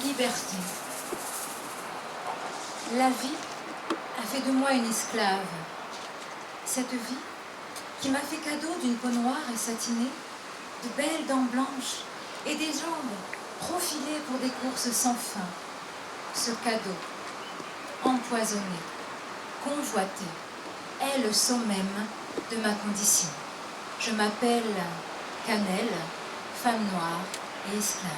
Liberté. La vie a fait de moi une esclave. Cette vie qui m'a fait cadeau d'une peau noire et satinée, de belles dents blanches et des jambes profilées pour des courses sans fin. Ce cadeau, empoisonné, convoité, est le sceau même de ma condition. Je m'appelle Cannelle, femme noire et esclave.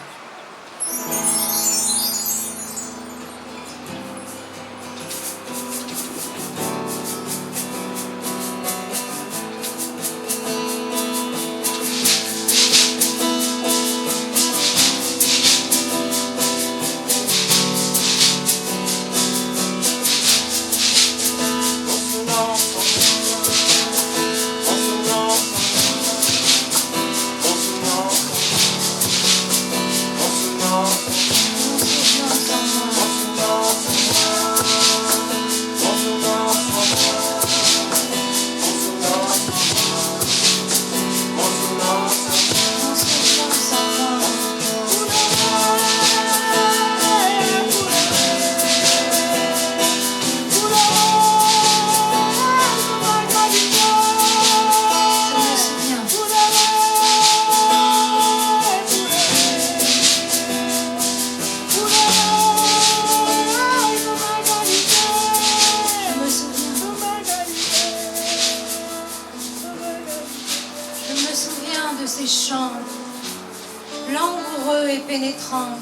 Langoureux et pénétrants,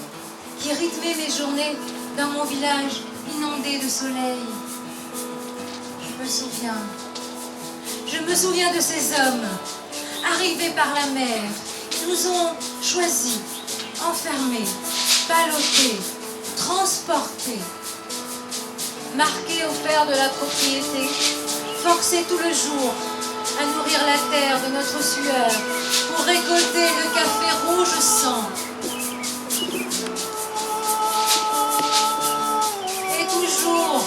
qui rythmaient mes journées dans mon village inondé de soleil. Je me souviens de ces hommes, arrivés par la mer, qui nous ont choisis, enfermés, ballottés, transportés, marqués au fer de la propriété, forcés tout le jour à nourrir la terre de notre sueur pour récolter le café rouge sang. Et toujours,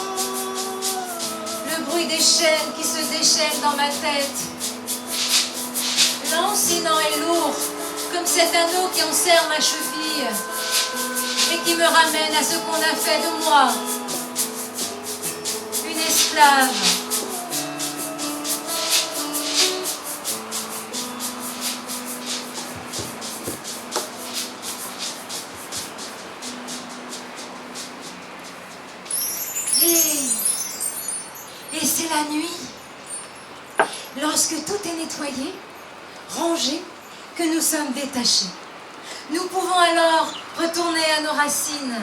le bruit des chaînes qui se déchaînent dans ma tête, lancinant et lourd, comme cet anneau qui enserre ma cheville et qui me ramène à ce qu'on a fait de moi, une esclave. Et c'est la nuit, lorsque tout est nettoyé, rangé, que nous sommes détachés. Nous pouvons alors retourner à nos racines.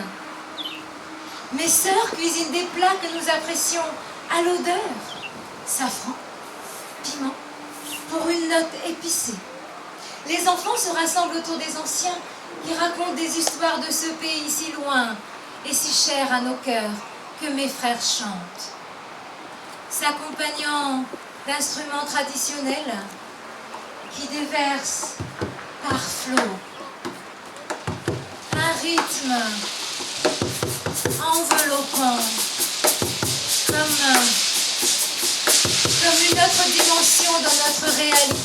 Mes sœurs cuisinent des plats que nous apprécions à l'odeur, safran, piment, pour une note épicée. Les enfants se rassemblent autour des anciens qui racontent des histoires de ce pays si loin et si cher à nos cœurs que mes frères chantent, s'accompagnant d'instruments traditionnels qui déversent par flots un rythme enveloppant comme une autre dimension dans notre réalité.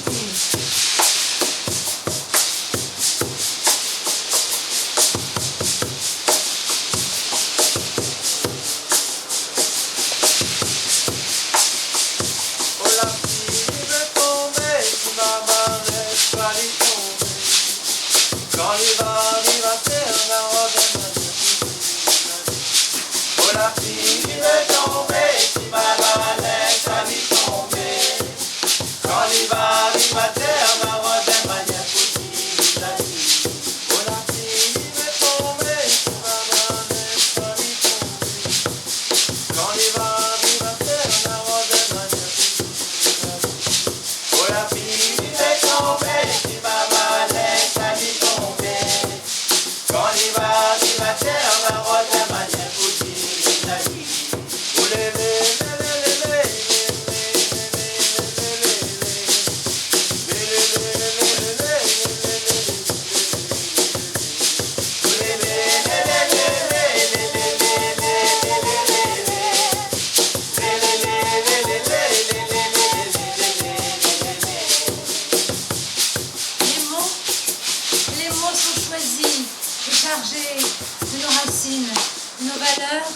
chargé de nos racines, de nos valeurs,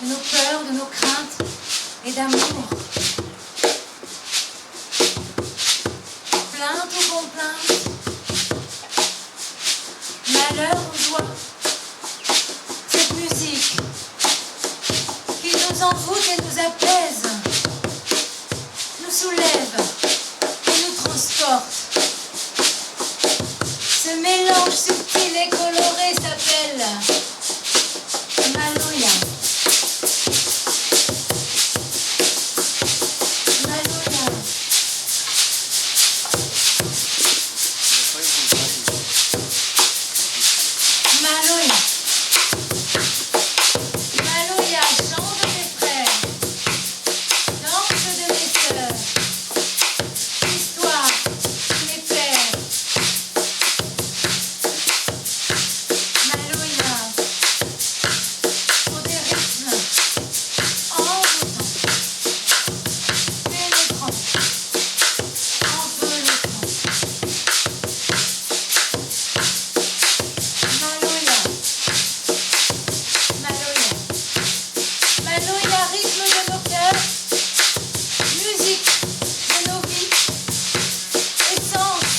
de nos peurs, de nos craintes et d'amour. Plainte ou complainte, malheur ou joie, cette musique qui nous envoûte et nous apaise, nous soulève et nous transporte. Ce mélange subtil et coloré s'appelle Maloya. Maloya. Maloya. Maloya, chant de mes frères, danse de mes sœurs, histoire de mes pères. Maloya, pour des rythmes envoûtants, pénétrants, enveloppants. Maloya, Maloya, Maloya, rythme de nos cœurs, musique de nos vies, essence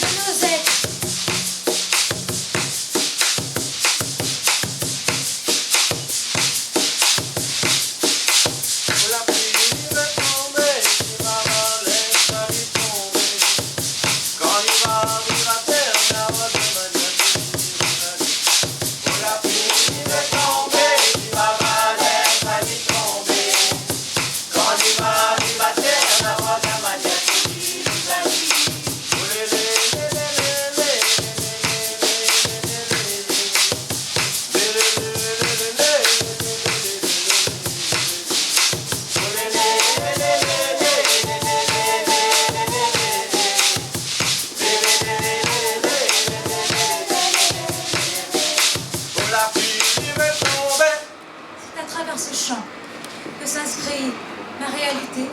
de nos êtres. La pluie va tomber, il va laisser la vie tomber. Quand il va terre, la voix de la pluie va tomber, il va laisser la vie tomber. Quand il va terre, la voix de C'est à travers ce chant que s'inscrit ma réalité,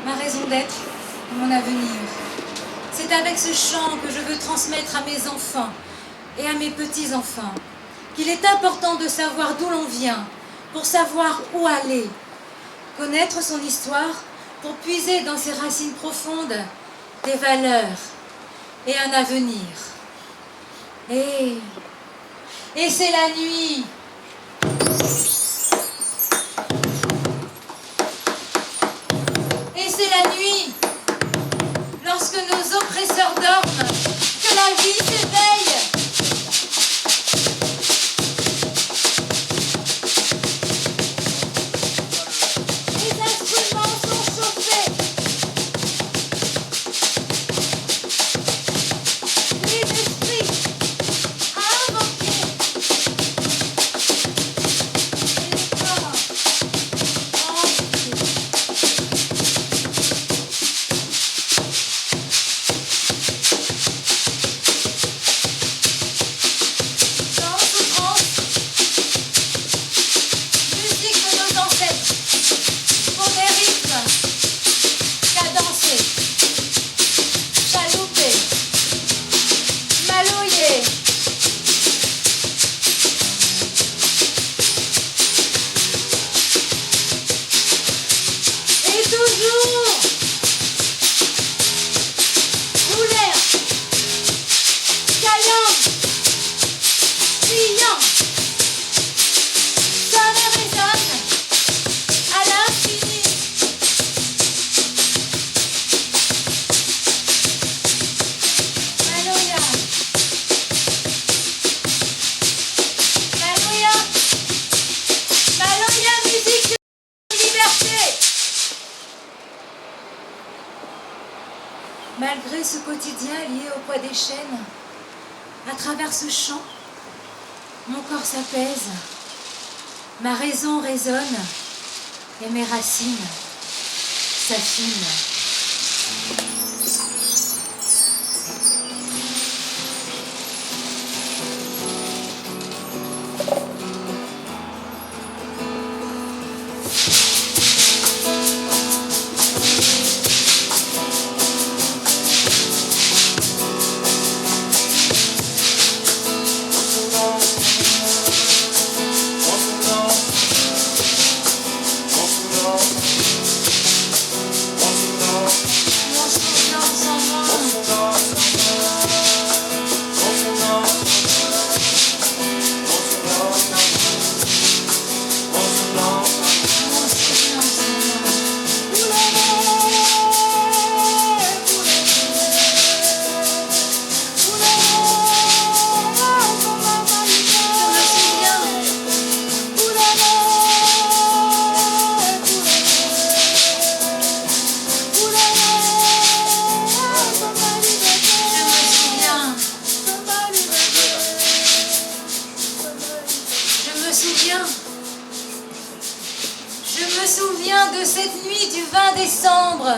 ma raison d'être et mon avenir. C'est avec ce chant que je veux transmettre à mes enfants et à mes petits-enfants qu'il est important de savoir d'où l'on vient pour savoir où aller, connaître son histoire pour puiser dans ses racines profondes des valeurs et un avenir. Et c'est la nuit. Et c'est la nuit, lorsque nos oppresseurs dorment, que la vie s'éveille. Les instruments sont chauffés. Les esprits invoqués. Et les corps envoûtés. Danse ou trance, musique de nos ancêtres, pour des rythmes cadencés, chaloupés, maloyés. Et toujours couleur, caillant, criant, sonne et résonne à l'infini. Maloya, Maloya, Maloya, musique de liberté. Malgré ce quotidien lié au poids des chaînes, à travers ce chant, mon corps s'apaise, ma raison résonne et mes racines s'affinent. Souvent de cette nuit du 20 décembre,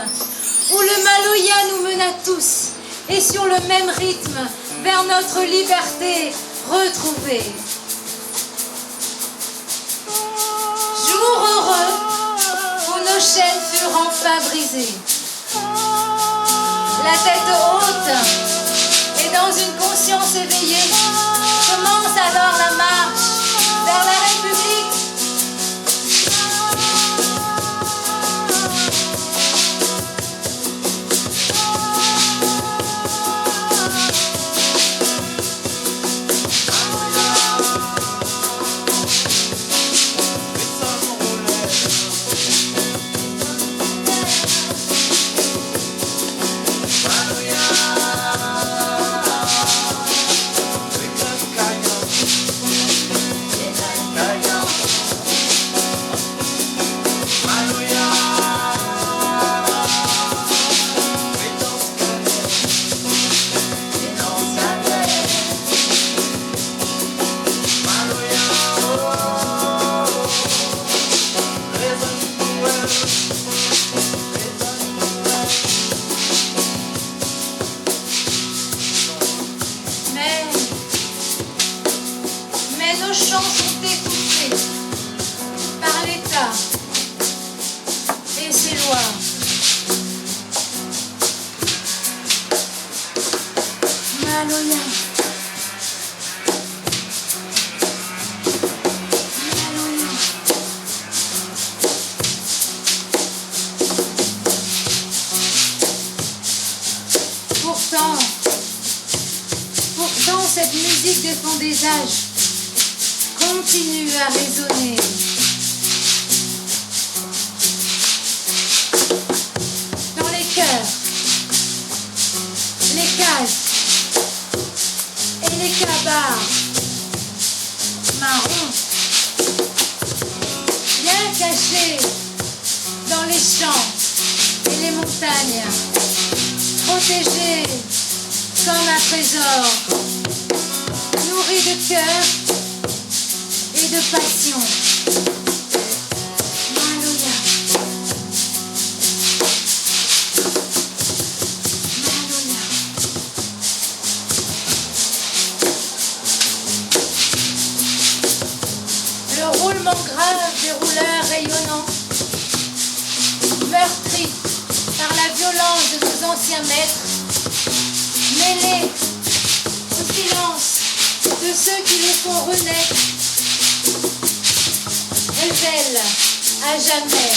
où le Maloya nous mena tous, et sur le même rythme, vers notre liberté retrouvée. Jour heureux, où nos chaînes furent enfin brisées. La tête haute et dans une conscience éveillée, commence alors la marche vers la République. Mais nos chants sont étouffés par l'État et ses lois. Maloya. Pourtant, cette musique des fonds des âges continue à résonner. Dans les cœurs, les cases et les cabars marrons, bien cachés dans les champs et les montagnes, protégés comme un trésor, nourri de cœur et de passion. Maloya. Maloya. Le roulement grave des rouleurs rayonnants, meurtris par la violence de nos anciens maîtres, mêlés au silence de ceux qui les font renaître, révèle à jamais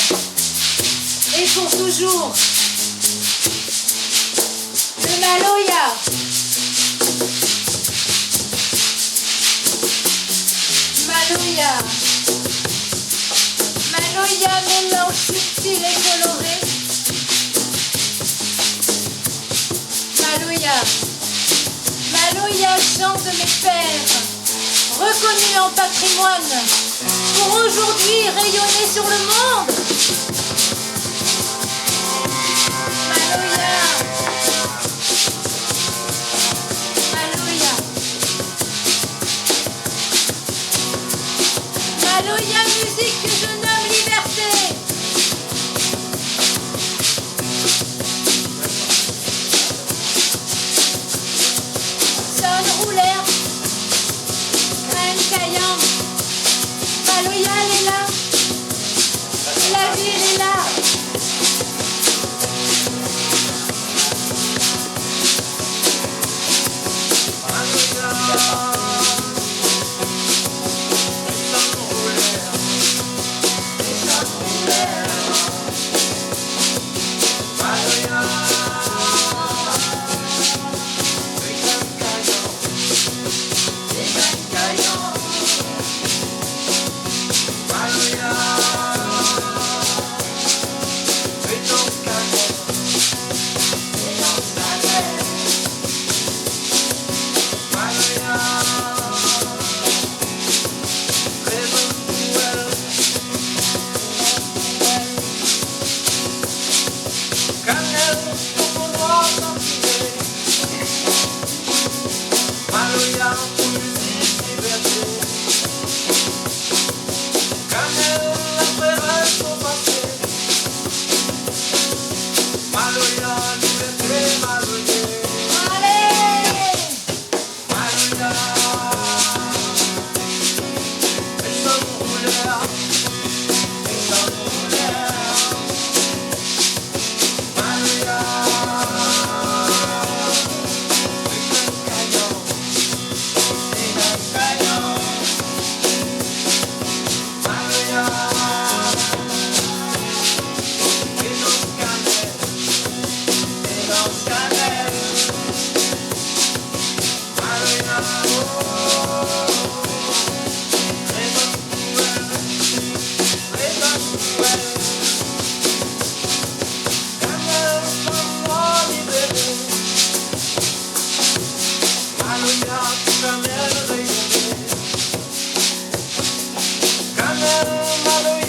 et pour toujours le Maloya. Maloya. Maloya, mélange subtil et coloré. Maloya. Maloya, chant de mes pères, reconnu en patrimoine, pour aujourd'hui rayonner sur le monde. Maloya. Maloya. Maloya, musique que je nomme liberté. Sonne rouleur, graine caillant. Maloya, elle est là. La ville est là. piace camminare, camminare,